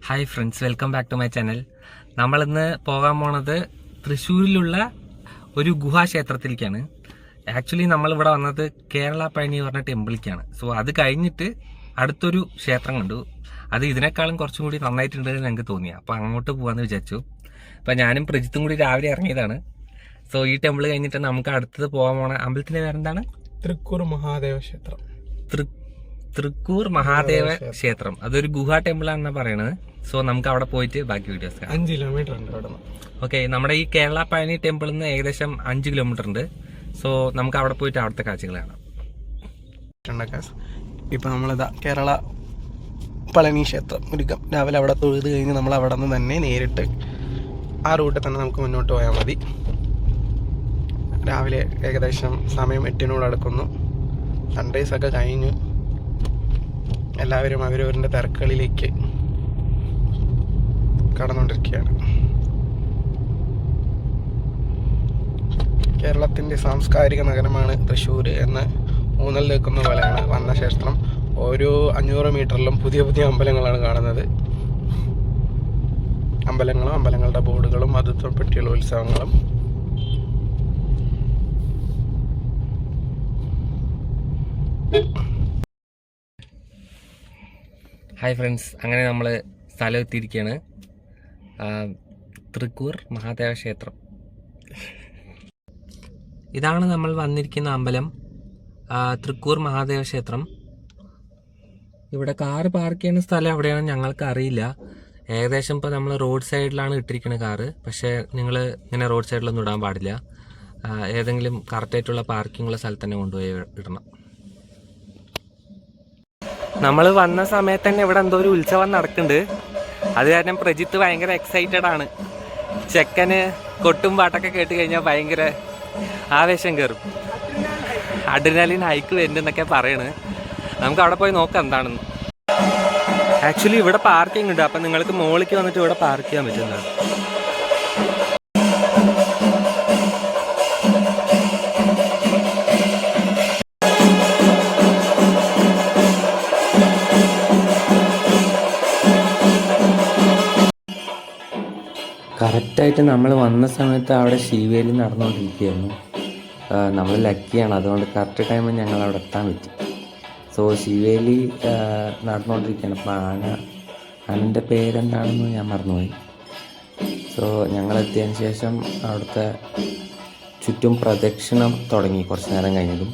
Hi friends, welcome back to my channel. നമ്മളിന്ന് പോകാൻ പോണത് തൃശ്ശൂരിലുള്ള ഒരു ഗുഹാക്ഷേത്രത്തിലേക്കാണ്. ആക്ച്വലി നമ്മളിവിടെ വന്നത് കേരള പഴനി പറഞ്ഞ ടെമ്പിളിലേക്കാണ്. സോ അത് കഴിഞ്ഞിട്ട് അടുത്തൊരു ക്ഷേത്രം കണ്ടു. അത് ഇതിനേക്കാളും കുറച്ചും കൂടി നന്നായിട്ടുണ്ടെന്ന് ഞങ്ങൾക്ക് തോന്നി. അപ്പോൾ അങ്ങോട്ട് പോകാമെന്ന് വിചാരിച്ചു. അപ്പോൾ ഞാനും പ്രജിത്തും കൂടി രാവിലെ ഇറങ്ങിയതാണ്. സോ ഈ ടെമ്പിൾ കഴിഞ്ഞിട്ട് നമുക്ക് അടുത്തത് പോകാൻ പോണ അമ്പലത്തിൻ്റെ പേരെന്താണ്? തൃക്കൂർ മഹാദേവ ക്ഷേത്രം. തൃക്കൂർ മഹാദേവ ക്ഷേത്രം. അതൊരു ഗുഹാ ടെമ്പിൾ ആണെന്നാ പറയണത്. സോ നമുക്ക് അവിടെ പോയിട്ട് ബാക്കി വീഡിയോസ് കാണാം. 5 കിലോമീറ്റർ ഉണ്ട് അവിടെ നിന്ന്. ഓക്കെ, നമ്മുടെ ഈ കേരള പഴനി ടെമ്പിളിൽ നിന്ന് ഏകദേശം 5 കിലോമീറ്റർ ഉണ്ട്. സോ നമുക്ക് അവിടെ പോയിട്ട് അവിടുത്തെ കാഴ്ചകൾ കാണാം. ഇപ്പൊ നമ്മളിതാ കേരള പഴനി ക്ഷേത്രം ഒരുക്കം. രാവിലെ അവിടെ തൊഴുത് കഴിഞ്ഞ് നമ്മൾ അവിടെ നിന്ന് തന്നെ നേരിട്ട് ആ റൂട്ടിൽ തന്നെ നമുക്ക് മുന്നോട്ട് പോയാൽ മതി. രാവിലെ ഏകദേശം സമയം 8 അടുക്കുന്നു. സൺറൈസ് ഒക്കെ കഴിഞ്ഞു. എല്ലാവരും അവരവരുടെ തിരക്കുകളിലേക്ക് കടന്നുകൊണ്ടിരിക്കുകയാണ്. കേരളത്തിൻ്റെ സാംസ്കാരിക നഗരമാണ് തൃശ്ശൂർ എന്ന് ഊന്നൽ നിൽക്കുന്ന പോലെയാണ് വന്ന ക്ഷേത്രം. ഓരോ 500 മീറ്ററിലും പുതിയ പുതിയ അമ്പലങ്ങളാണ് കാണുന്നത്. അമ്പലങ്ങളുടെ ബോർഡുകളും അതും പറ്റിയുള്ള ഉത്സവങ്ങളും. ഹായ് ഫ്രണ്ട്സ്, അങ്ങനെ നമ്മൾ സ്ഥലം എത്തിയിരിക്കുകയാണ്. തൃക്കൂർ മഹാദേവ ക്ഷേത്രം. ഇതാണ് നമ്മൾ വന്നിരിക്കുന്ന അമ്പലം, തൃക്കൂർ മഹാദേവ ക്ഷേത്രം. ഇവിടെ കാറ് പാർക്ക് ചെയ്യുന്ന സ്ഥലം എവിടെയാണെന്ന് ഞങ്ങൾക്ക് അറിയില്ല. ഏകദേശം ഇപ്പോൾ നമ്മൾ റോഡ് സൈഡിലാണ് ഇട്ടിരിക്കുന്നത് കാറ്. പക്ഷേ നിങ്ങൾ ഇങ്ങനെ റോഡ് സൈഡിലൊന്നും ഇടാൻ പാടില്ല. ഏതെങ്കിലും കറക്റ്റായിട്ടുള്ള പാർക്കിങ്ങുള്ള സ്ഥലത്ത് തന്നെ കൊണ്ടുപോയി ഇടണം. നമ്മൾ വന്ന സമയത്ത് തന്നെ ഇവിടെ എന്തോ ഒരു ഉത്സവം നടക്കുന്നുണ്ട്. അത് കാരണം പ്രജിത്ത് ഭയങ്കര എക്സൈറ്റഡ് ആണ്. ചെക്കന് കൊട്ടും പാട്ടൊക്കെ കേട്ട് കഴിഞ്ഞാൽ ഭയങ്കര ആവേശം കയറും. അഡ്രിനാലിൻ ഹൈക്ക് വരുന്നുണ്ടെന്നൊക്കെ പറയണ്. നമുക്ക് അവിടെ പോയി നോക്കാം എന്താണെന്ന്. ആക്ച്വലി ഇവിടെ പാർക്കിംഗ് ഉണ്ട്. അപ്പം നിങ്ങൾക്ക് മോളിലേക്ക് വന്നിട്ട് ഇവിടെ പാർക്ക് ചെയ്യാൻ പറ്റുന്നതാണ്. കറക്റ്റായിട്ട് നമ്മൾ വന്ന സമയത്ത് അവിടെ ശിവേലി നടന്നുകൊണ്ടിരിക്കുകയായിരുന്നു. നമ്മൾ ലക്കിയാണ്, അതുകൊണ്ട് കറക്റ്റ് ടൈമിൽ ഞങ്ങൾ അവിടെ എത്താൻ പറ്റി. സോ ശിവേലി നടന്നുകൊണ്ടിരിക്കുകയാണ്. അപ്പോൾ ആനൻ്റെ പേരെന്താണെന്ന് ഞാൻ മറന്നുപോയി. സോ ഞങ്ങളെത്തിയതിന് ശേഷം അവിടുത്തെ ചുറ്റും പ്രദക്ഷിണം തുടങ്ങി കുറച്ച് നേരം കഴിഞ്ഞതും.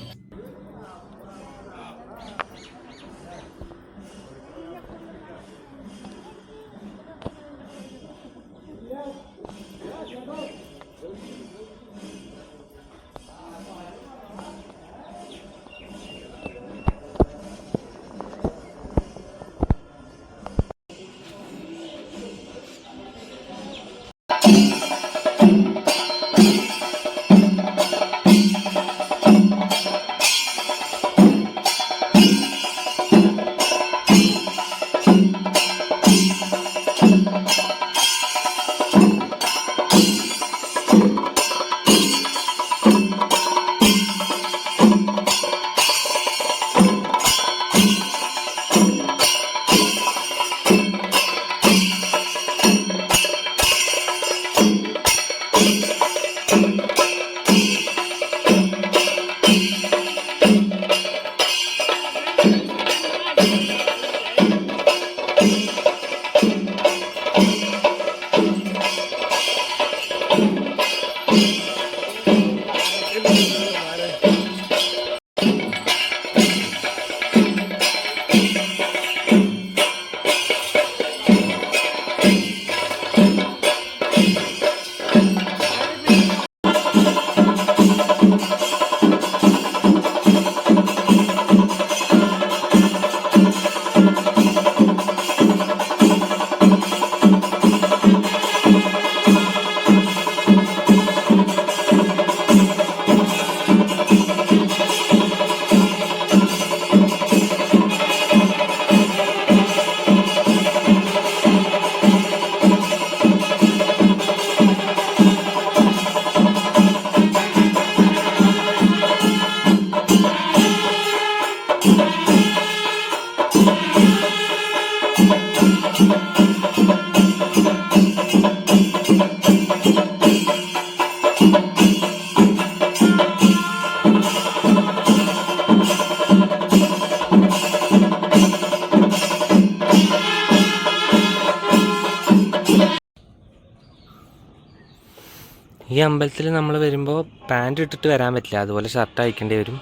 ഈ അമ്പലത്തിൽ നമ്മൾ വരുമ്പോൾ പാൻറ് ഇട്ടിട്ട് വരാൻ പറ്റില്ല, അതുപോലെ ഷർട്ട് അയക്കേണ്ടി വരും.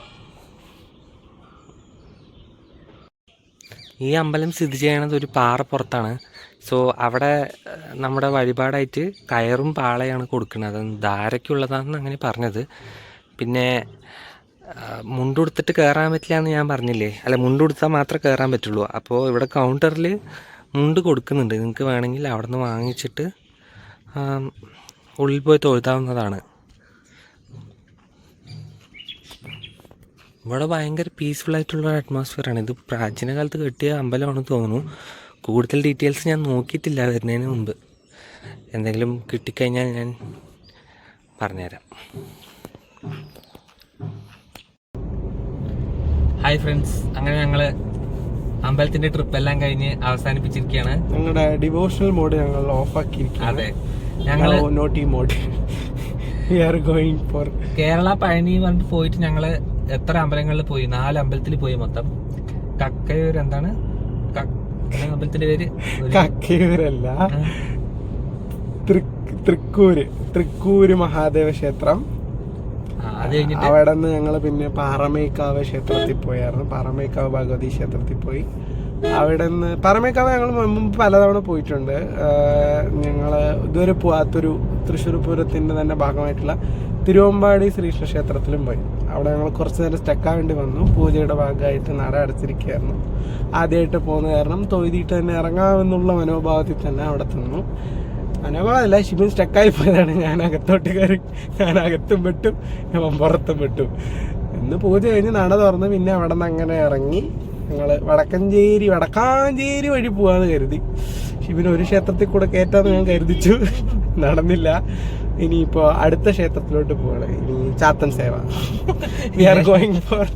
ഈ അമ്പലം സ്ഥിതി ചെയ്യണത് ഒരു പാറപ്പുറത്താണ്. സോ അവിടെ നമ്മുടെ വഴിപാടായിട്ട് കയറും പാളയാണ് കൊടുക്കുന്നത്. അത് ധാരയ്ക്കുള്ളതാണെന്ന് അങ്ങനെ പറഞ്ഞത്. പിന്നെ മുണ്ടുടുത്തിട്ട് കയറാൻ പറ്റില്ല എന്ന് ഞാൻ പറഞ്ഞില്ലേ, അല്ല മുണ്ടുടുത്താൽ മാത്രമേ കയറാൻ പറ്റുള്ളൂ. അപ്പോൾ ഇവിടെ കൗണ്ടറിൽ മുണ്ട് കൊടുക്കുന്നുണ്ട്, നിങ്ങൾക്ക് വേണമെങ്കിൽ അവിടെ നിന്ന് വാങ്ങിച്ചിട്ട് ഉള്ളിൽ പോയി തൊഴുതാവുന്നതാണ്. ഇവിടെ ഭയങ്കര പീസ്ഫുള്ളായിട്ടുള്ള അറ്റ്മോസ്ഫിയറാണ്. ഇത് പ്രാചീന കാലത്ത് കെട്ടിയ അമ്പലമാണെന്ന് തോന്നുന്നു. കൂടുതൽ ഡീറ്റെയിൽസ് ഞാൻ നോക്കിയിട്ടില്ല വരുന്നതിന് മുമ്പ്. എന്തെങ്കിലും കിട്ടിക്കഴിഞ്ഞാൽ ഞാൻ പറഞ്ഞുതരാം. ഹായ് ഫ്രണ്ട്സ്, അങ്ങനെ ഞങ്ങൾ അമ്പലത്തിന്റെ ട്രിപ്പ് എല്ലാം കഴിഞ്ഞ് അവസാനിപ്പിച്ചിരിക്കുകയാണ്. ഞങ്ങളുടെ ഡിവോഷണൽ മോഡ് ഞങ്ങൾ ഓഫ് ആക്കിയിരിക്കുകയാണ്. അതെ, ഞങ്ങൾ naughty mode. We are going for Kerala Palani പറഞ്ഞിട്ട് പോയിട്ട് ഞങ്ങള് എത്ര അമ്പലങ്ങളിൽ പോയി? 4 അമ്പലത്തിൽ പോയി മൊത്തം. കക്കയൂർ എന്താണ് അമ്പലത്തിന്റെ പേര്? കക്കയൂരല്ല, തൃക്കൂര് മഹാദേവ ക്ഷേത്രം. അത് കഴിഞ്ഞിട്ട് അവിടെ നിന്ന് ഞങ്ങൾ പിന്നെ പാറമേക്കാവ് ക്ഷേത്രത്തിൽ പോയായിരുന്നു. പാറമേക്കാവ് ഭഗവതി ക്ഷേത്രത്തിൽ പോയി. അവിടെ നിന്ന് പാറമേക്കാവ് ഞങ്ങൾ മുമ്പ് പലതവണ പോയിട്ടുണ്ട്. ഞങ്ങൾ ഇതുവരെ പോകാത്തൊരു തൃശ്ശൂർ പൂരത്തിൻ്റെ തന്നെ ഭാഗമായിട്ടുള്ള തിരുവമ്പാടി ശ്രീകൃഷ്ണ ക്ഷേത്രത്തിലും പോയി. അവിടെ ഞങ്ങൾ കുറച്ച് നേരം സ്റ്റക്കാൻ വേണ്ടി വന്നു. പൂജയുടെ ഭാഗമായിട്ട് നട അടച്ചിരിക്കുകയായിരുന്നു. ആദ്യമായിട്ട് പോകുന്ന കാരണം തൊഴുതിയിട്ട് തന്നെ ഇറങ്ങാമെന്നുള്ള മനോഭാവത്തിൽ തന്നെ അവിടെ നിന്നു. മനോഭാവമല്ല, ഷിബിൻ സ്റ്റക്കായി പോയതാണ്. ഞാൻ അകത്തോട്ട് കയറി, ഞാൻ അകത്തും പെട്ടു, ഞാൻ പുറത്തും പെട്ടു. ഇന്ന് പൂജ കഴിഞ്ഞ് നട തുറന്ന് പിന്നെ അവിടെ നിന്ന് അങ്ങനെ ഇറങ്ങി ഞങ്ങൾ വടക്കാഞ്ചേരി വഴി പോകാമെന്ന് കരുതി. ഷിബിന് ഒരു ക്ഷേത്രത്തിൽ കൂടെ കയറ്റാന്ന് ഞാൻ കരുതിച്ചു, നടന്നില്ല. ഇനിയിപ്പോൾ അടുത്ത ക്ഷേത്രത്തിലോട്ട് പോവാണ്. ഇനി ചാത്തൻ സേവ. വി ആർ ഗോയിങ് ഫോർ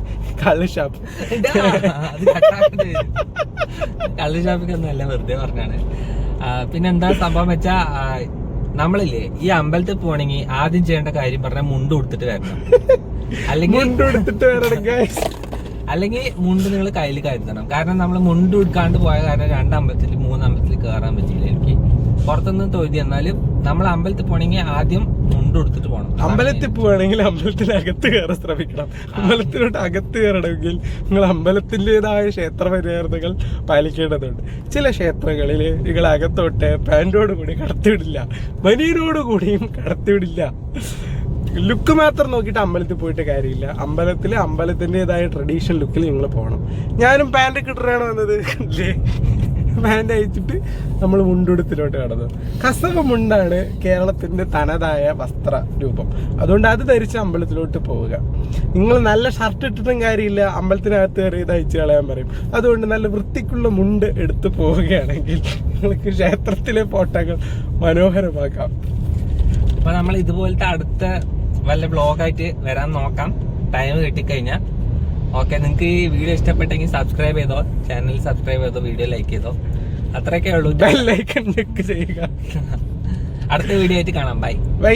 കള്ള് ഷാപ്പ്. കള്ള് ഷാപ്പിക്കൊന്നുമല്ല, വെറുതെ പറഞ്ഞാണ്. പിന്നെന്താ സംഭവം വെച്ചാ, നമ്മളില്ലേ ഈ അമ്പലത്തിൽ പോണെങ്കിൽ ആദ്യം ചെയ്യേണ്ട കാര്യം പറഞ്ഞാൽ മുണ്ട് കൊടുത്തിട്ട് വരണം. അല്ലെങ്കിൽ മുണ്ട് നിങ്ങൾ കയ്യിൽ കരുതണം. കാരണം നമ്മൾ മുണ്ട് എടുക്കാണ്ട് പോയ കാരണം 2 അമ്പലത്തിൽ 3 അമ്പലത്തിൽ കയറാൻ പറ്റില്ല എനിക്ക്. പുറത്തുനിന്ന് തൊഴുതി. എന്നാലും നമ്മൾ അമ്പലത്തിൽ പോണെങ്കിൽ ആദ്യം മുണ്ട് കൊടുത്തിട്ട് പോകണം. അമ്പലത്തിൽ പോവാണെങ്കിൽ അമ്പലത്തിനകത്ത് കയറാൻ ശ്രമിക്കണം. അമ്പലത്തിലോട്ട് അകത്ത് കയറണമെങ്കിൽ നിങ്ങൾ അമ്പലത്തിൻ്റെതായ ക്ഷേത്ര മര്യാദകൾ പാലിക്കേണ്ടതുണ്ട്. ചില ക്ഷേത്രങ്ങളിൽ നിങ്ങൾ അകത്തോട്ട് പാൻറ്റോട് കൂടി കടത്തിവിടില്ല, ബനിയനോട് കൂടിയും കടത്തിവിടില്ല. ലുക്ക് മാത്രം നോക്കിയിട്ട് അമ്പലത്തിൽ പോയിട്ട് കാര്യമില്ല. അമ്പലത്തിൻ്റെതായ ട്രഡീഷണൽ ലുക്കിൽ നിങ്ങൾ പോകണം. ഞാനും പാൻറ് കിട്ടറാണ് വന്നത് അല്ലേ. പാൻറ് അയച്ചിട്ട് നമ്മൾ മുണ്ടുടുത്തിലോട്ട് കടന്നു. കസവ മുണ്ടാണ് കേരളത്തിൻ്റെ തനതായ വസ്ത്ര രൂപം. അതുകൊണ്ട് അത് ധരിച്ച് അമ്പലത്തിലോട്ട് പോവുക. നിങ്ങൾ നല്ല ഷർട്ട് ഇട്ടിട്ടും കാര്യമില്ല, അമ്പലത്തിനകത്ത് കയറി ഇത് അയച്ചു കളയാൻ പറയും. അതുകൊണ്ട് നല്ല വൃത്തിക്കുള്ള മുണ്ട് എടുത്ത് പോവുകയാണെങ്കിൽ നിങ്ങൾക്ക് ക്ഷേത്രത്തിലെ ഫോട്ടോകൾ മനോഹരമാക്കാം. അപ്പൊ നമ്മൾ ഇതുപോലത്തെ അടുത്ത വല്ല ബ്ലോഗായിട്ട് വരാൻ നോക്കാം, ടൈം കിട്ടിക്കഴിഞ്ഞാൽ. ഓക്കെ, നിങ്ങൾക്ക് ഈ വീഡിയോ ഇഷ്ടപ്പെട്ടെങ്കിൽ സബ്സ്ക്രൈബ് ചെയ്തോ, ചാനൽ സബ്സ്ക്രൈബ് ചെയ്തോ, വീഡിയോ ലൈക്ക് ചെയ്തോ. അത്രയൊക്കെ ഉള്ളൂ. ബെൽ ഐക്കൺ ക്ലിക്ക് ചെയ്യുക. അടുത്ത വീഡിയോ ആയിട്ട് കാണാം. ബൈ.